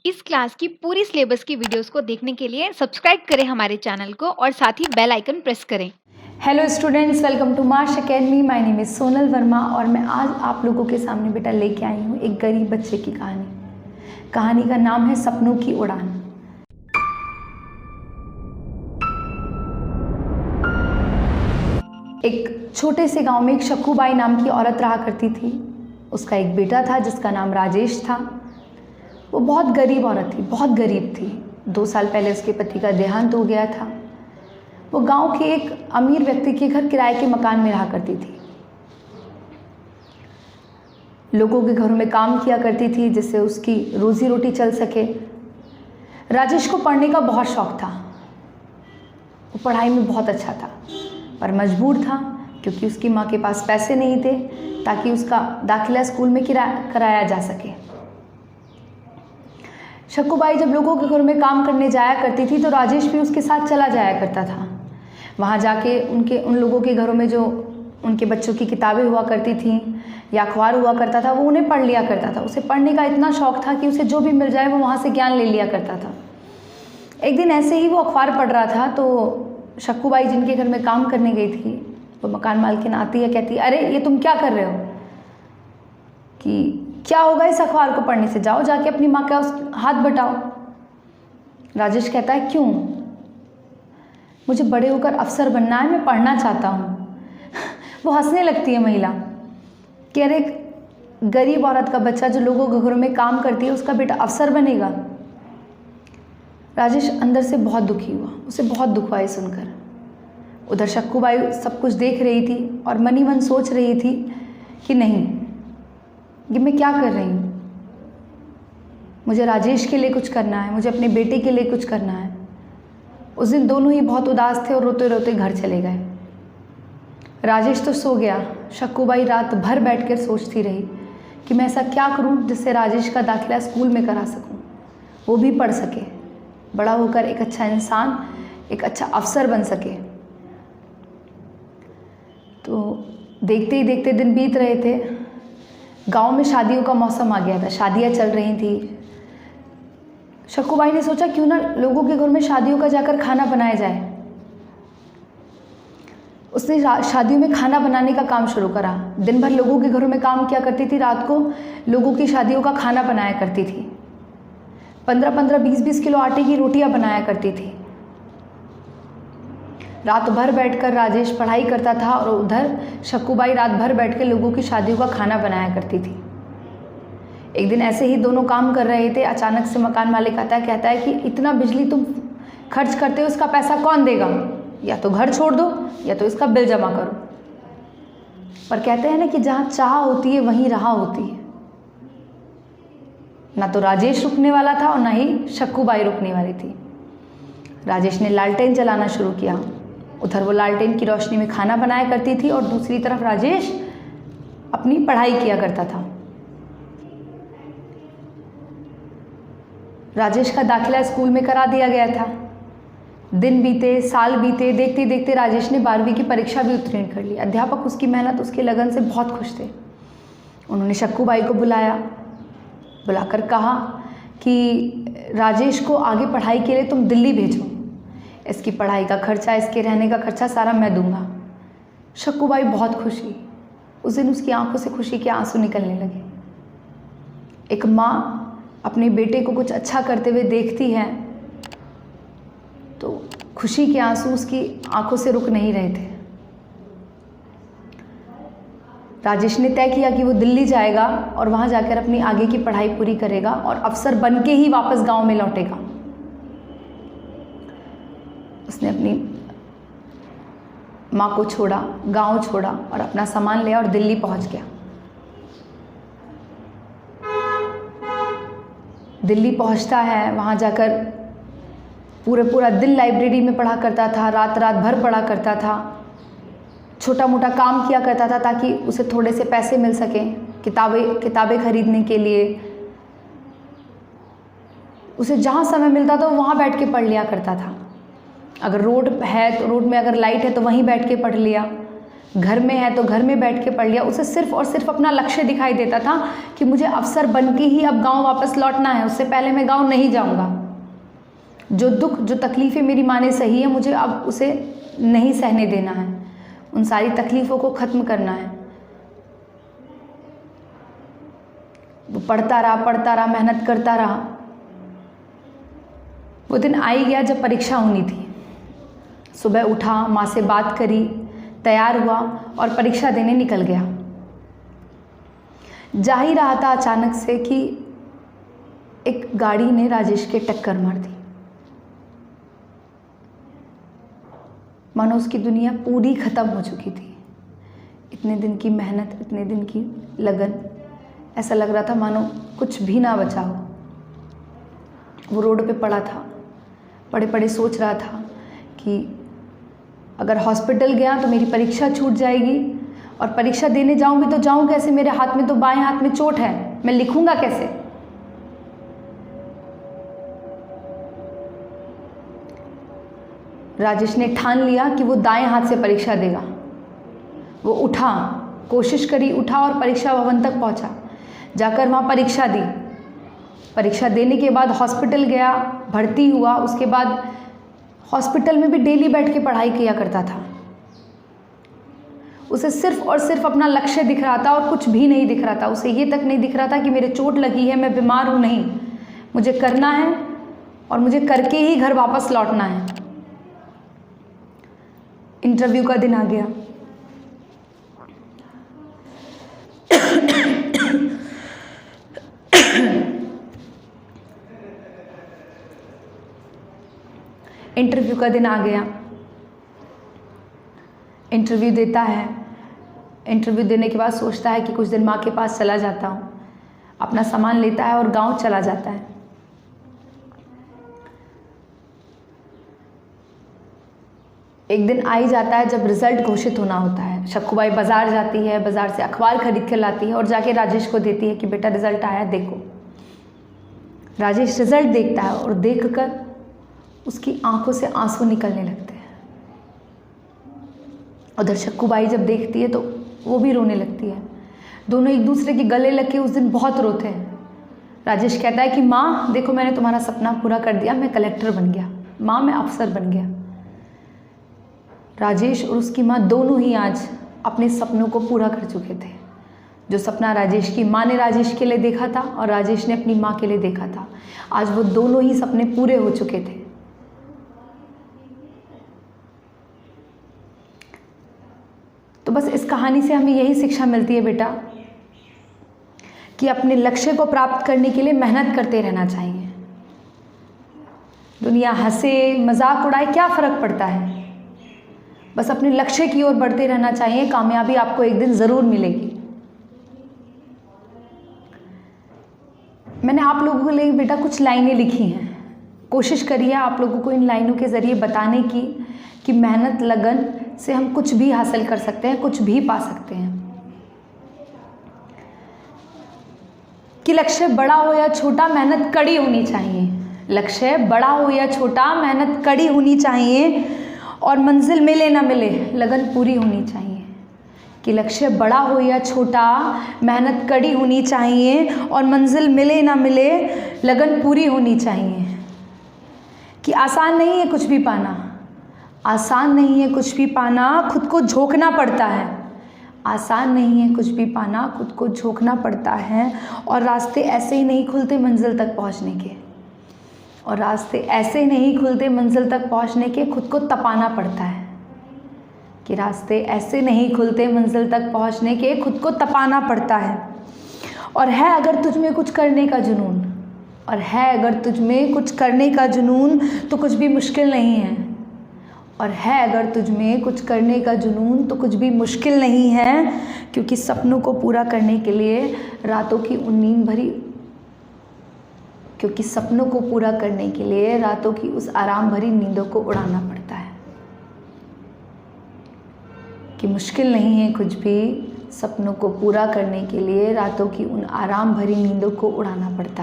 इस क्लास की पूरी सिलेबस की वीडियोस को देखने के लिए सब्सक्राइब करें हमारे चैनल को और साथ ही बेल आइकन प्रेस करें। Hello students, welcome to Marsh Academy. My name is Sonal Verma और मैं आज आप लोगों के सामने बेटा लेके आई हूँ एक गरीब बच्चे की कहानी। कहानी का नाम है सपनों की उड़ान। एक छोटे से गांव में एक शक्कूबाई नाम की औरत रहा करती थी। उसका एक बेटा था जिसका नाम राजेश था। वो बहुत गरीब औरत थी, बहुत गरीब थी। 2 साल पहले उसके पति का देहांत हो गया था। वो गांव के एक अमीर व्यक्ति के घर किराए के मकान में रहा करती थी। लोगों के घरों में काम किया करती थी जिससे उसकी रोजी रोटी चल सके। राजेश को पढ़ने का बहुत शौक था। वो पढ़ाई में बहुत अच्छा था पर मजबूर था क्योंकि उसकी माँ के पास पैसे नहीं थे ताकि उसका दाखिला स्कूल में कराया जा सके। शक्कूबाई जब लोगों के घरों में काम करने जाया करती थी तो राजेश भी उसके साथ चला जाया करता था। वहाँ जाके उन लोगों के घरों में जो उनके बच्चों की किताबें हुआ करती थीं या अखबार हुआ करता था वो उन्हें पढ़ लिया करता था। उसे पढ़ने का इतना शौक था कि उसे जो भी मिल जाए वो वहाँ से ज्ञान ले लिया करता था। एक दिन ऐसे ही वो अखबार पढ़ रहा था तो शक्कूबाई जिनके घर में काम करने गई थी वो मकान मालकिन आती है, कहती है, अरे ये तुम क्या कर रहे हो, कि क्या होगा इस अखबार को पढ़ने से, जाओ जाके अपनी माँ का हाथ बटाओ। राजेश कहता है, क्यों? मुझे बड़े होकर अफसर बनना है, मैं पढ़ना चाहता हूँ। वो हंसने लगती है महिला कि अरे गरीब औरत का बच्चा जो लोगों के घरों में काम करती है उसका बेटा अफसर बनेगा। राजेश अंदर से बहुत दुखी हुआ, उसे बहुत दुख हुआ ये सुनकर। उधर शक्कूबाई सब कुछ देख रही थी और मनी मन सोच रही थी कि नहीं, ये मैं क्या कर रही हूँ, मुझे राजेश के लिए कुछ करना है, मुझे अपने बेटे के लिए कुछ करना है। उस दिन दोनों ही बहुत उदास थे और रोते रोते घर चले गए। राजेश तो सो गया। शक्कूबाई रात भर बैठकर सोचती रही कि मैं ऐसा क्या करूं जिससे राजेश का दाखिला स्कूल में करा सकूं, वो भी पढ़ सके, बड़ा होकर एक अच्छा इंसान, एक अच्छा अफसर बन सके। तो देखते ही देखते दिन बीत रहे थे। गांव में शादियों का मौसम आ गया था, शादियां चल रही थी। शक्कूबाई ने सोचा क्यों ना लोगों के घर में शादियों का जाकर खाना बनाया जाए। उसने शादियों में खाना बनाने का काम शुरू करा। दिन भर लोगों के घरों में काम किया करती थी, रात को लोगों की शादियों का खाना बनाया करती थी। 15-15, 20-20 किलो आटे की रोटियां बनाया करती थी। रात भर बैठकर राजेश पढ़ाई करता था और उधर शक्कूबाई रात भर बैठकर लोगों की शादियों का खाना बनाया करती थी। एक दिन ऐसे ही दोनों काम कर रहे थे, अचानक से मकान मालिक आता है, कहता है कि इतना बिजली तुम खर्च करते हो, इसका पैसा कौन देगा, या तो घर छोड़ दो या तो इसका बिल जमा करो। पर कहते हैं ना कि जहाँ चाह होती है वहीं राह होती है। ना तो राजेश रुकने वाला था और ना ही शक्कूबाई रुकने वाली थी। राजेश ने लालटेन जलाना शुरू किया। उधर वो लालटेन की रोशनी में खाना बनाया करती थी और दूसरी तरफ राजेश अपनी पढ़ाई किया करता था। राजेश का दाखिला स्कूल में करा दिया गया था। दिन बीते, साल बीते, देखते देखते राजेश ने 12वीं की परीक्षा भी उत्तीर्ण कर ली। अध्यापक उसकी मेहनत, उसके लगन से बहुत खुश थे। उन्होंने शक्कूबाई को बुलाया, बुलाकर कहा कि राजेश को आगे पढ़ाई के लिए तुम दिल्ली भेजो, इसकी पढ़ाई का खर्चा, इसके रहने का खर्चा सारा मैं दूंगा। शक्कूबाई बहुत खुश हुई। उस दिन उसकी आंखों से खुशी के आंसू निकलने लगे। एक माँ अपने बेटे को कुछ अच्छा करते हुए देखती है तो खुशी के आंसू उसकी आंखों से रुक नहीं रहे थे। राजेश ने तय किया कि वो दिल्ली जाएगा और वहाँ जाकर अपनी आगे की पढ़ाई पूरी करेगा और अफसर बन के ही वापस गांव में लौटेगा। उसने अपनी माँ को छोड़ा, गांव छोड़ा और अपना सामान लिया और दिल्ली पहुँच गया। दिल्ली पहुँचता है, वहाँ जाकर पूरा दिन लाइब्रेरी में पढ़ा करता था, रात भर पढ़ा करता था, छोटा मोटा काम किया करता था ताकि उसे थोड़े से पैसे मिल सकें किताबें खरीदने के लिए। उसे जहाँ समय मिलता था वहाँ बैठ के पढ़ लिया करता था। अगर रोड है तो रोड में अगर लाइट है तो वहीं बैठ के पढ़ लिया। घर में है तो घर में बैठ के पढ़ लिया। उसे सिर्फ और सिर्फ अपना लक्ष्य दिखाई देता था कि मुझे अफसर बन के ही अब गांव वापस लौटना है, उससे पहले मैं गांव नहीं जाऊंगा। जो दुख जो तकलीफ़ें मेरी माँ ने सही है, मुझे अब उसे नहीं सहने देना है, उन सारी तकलीफ़ों को ख़त्म करना है। वो पढ़ता रहा, मेहनत करता रहा। वो दिन आ ही गया जब परीक्षा होनी थी। सुबह उठा, माँ से बात करी, तैयार हुआ और परीक्षा देने निकल गया। जा ही रहा था अचानक से कि एक गाड़ी ने राजेश के टक्कर मार दी। मानो उसकी दुनिया पूरी ख़त्म हो चुकी थी। इतने दिन की मेहनत, इतने दिन की लगन, ऐसा लग रहा था मानो कुछ भी ना बचा हो। वो रोड पे पड़ा था, पड़े पड़े सोच रहा था कि अगर हॉस्पिटल गया तो मेरी परीक्षा छूट जाएगी, और परीक्षा देने जाऊंगी तो जाऊं कैसे? मेरे हाथ में तो बाएं हाथ में चोट है, मैं लिखूंगा कैसे? राजेश ने ठान लिया कि वो दाएं हाथ से परीक्षा देगा। वो उठा, कोशिश करी, उठा और परीक्षा भवन तक पहुंचा। जाकर वहाँ परीक्षा दी। परीक्षा देने के बाद हॉस्पिटल गया, भर्ती हुआ। उसके बाद हॉस्पिटल में भी डेली बैठ के पढ़ाई किया करता था। उसे सिर्फ और सिर्फ अपना लक्ष्य दिख रहा था और कुछ भी नहीं दिख रहा था। उसे ये तक नहीं दिख रहा था कि मेरे चोट लगी है, मैं बीमार हूँ। नहीं, मुझे करना है और मुझे करके ही घर वापस लौटना है। इंटरव्यू का दिन आ गया। इंटरव्यू का दिन आ गया। इंटरव्यू देता है। इंटरव्यू देने के बाद सोचता है कि कुछ दिन माँ के पास चला जाता हूँ। अपना सामान लेता है और गांव चला जाता है। एक दिन आ ही जाता है जब रिज़ल्ट घोषित होना होता है। शक्कूबाई बाज़ार जाती है, बाज़ार से अखबार खरीद कर लाती है और जाके राजेश को देती है कि बेटा रिज़ल्ट आया, देखो। राजेश रिज़ल्ट देखता है और देखकर उसकी आंखों से आंसू निकलने लगते हैं। उधर शक्कूबाई जब देखती है तो वो भी रोने लगती है। दोनों एक दूसरे के गले लग के उस दिन बहुत रोते हैं। राजेश कहता है कि माँ देखो, मैंने तुम्हारा सपना पूरा कर दिया, मैं कलेक्टर बन गया। माँ, मैं अफसर बन गया। राजेश और उसकी माँ दोनों ही आज अपने सपनों को पूरा कर चुके थे। जो सपना राजेश की माँ ने राजेश के लिए देखा था और राजेश ने अपनी माँ के लिए देखा था, आज वो दोनों ही सपने पूरे हो चुके थे। तो बस इस कहानी से हमें यही शिक्षा मिलती है बेटा कि अपने लक्ष्य को प्राप्त करने के लिए मेहनत करते रहना चाहिए। दुनिया हंसे, मजाक उड़ाए, क्या फ़र्क पड़ता है? बस अपने लक्ष्य की ओर बढ़ते रहना चाहिए। कामयाबी आपको एक दिन ज़रूर मिलेगी। मैंने आप लोगों के लिए बेटा कुछ लाइनें लिखी हैं। कोशिश करिए आप लोगों को इन लाइनों के ज़रिए बताने की कि मेहनत, लगन से हम कुछ भी हासिल कर सकते हैं, कुछ भी पा सकते हैं। कि लक्ष्य बड़ा हो या छोटा, मेहनत कड़ी होनी चाहिए। लक्ष्य बड़ा हो या छोटा, मेहनत कड़ी होनी चाहिए और मंजिल मिले ना मिले, लगन पूरी होनी चाहिए। कि लक्ष्य बड़ा हो या छोटा, मेहनत कड़ी होनी चाहिए और मंजिल मिले ना मिले, लगन पूरी होनी चाहिए। कि आसान नहीं है कुछ भी पाना, आसान नहीं है कुछ भी पाना, खुद को झोंकना पड़ता है। आसान नहीं है कुछ भी पाना, खुद को झोंकना पड़ता है। और रास्ते ऐसे ही नहीं खुलते मंजिल तक पहुंचने के, और रास्ते ऐसे नहीं खुलते मंजिल तक पहुंचने के, खुद को तपाना पड़ता है। कि रास्ते ऐसे नहीं खुलते मंजिल तक पहुंचने के, खुद को तपाना पड़ता है। और है अगर तुझ में कुछ करने का जुनून, और है अगर तुझ में कुछ करने का जुनून, तो कुछ भी मुश्किल नहीं है। और है अगर तुझ में कुछ करने का जुनून, तो कुछ भी मुश्किल नहीं है। क्योंकि सपनों को पूरा करने के लिए रातों की उन नींद भरी क्योंकि सपनों को पूरा करने के लिए रातों की उस आराम भरी नींदों को उड़ाना पड़ता है। कि मुश्किल नहीं है कुछ भी, सपनों को पूरा करने के लिए रातों की उन आराम भरी नींदों को उड़ाना पड़ता है।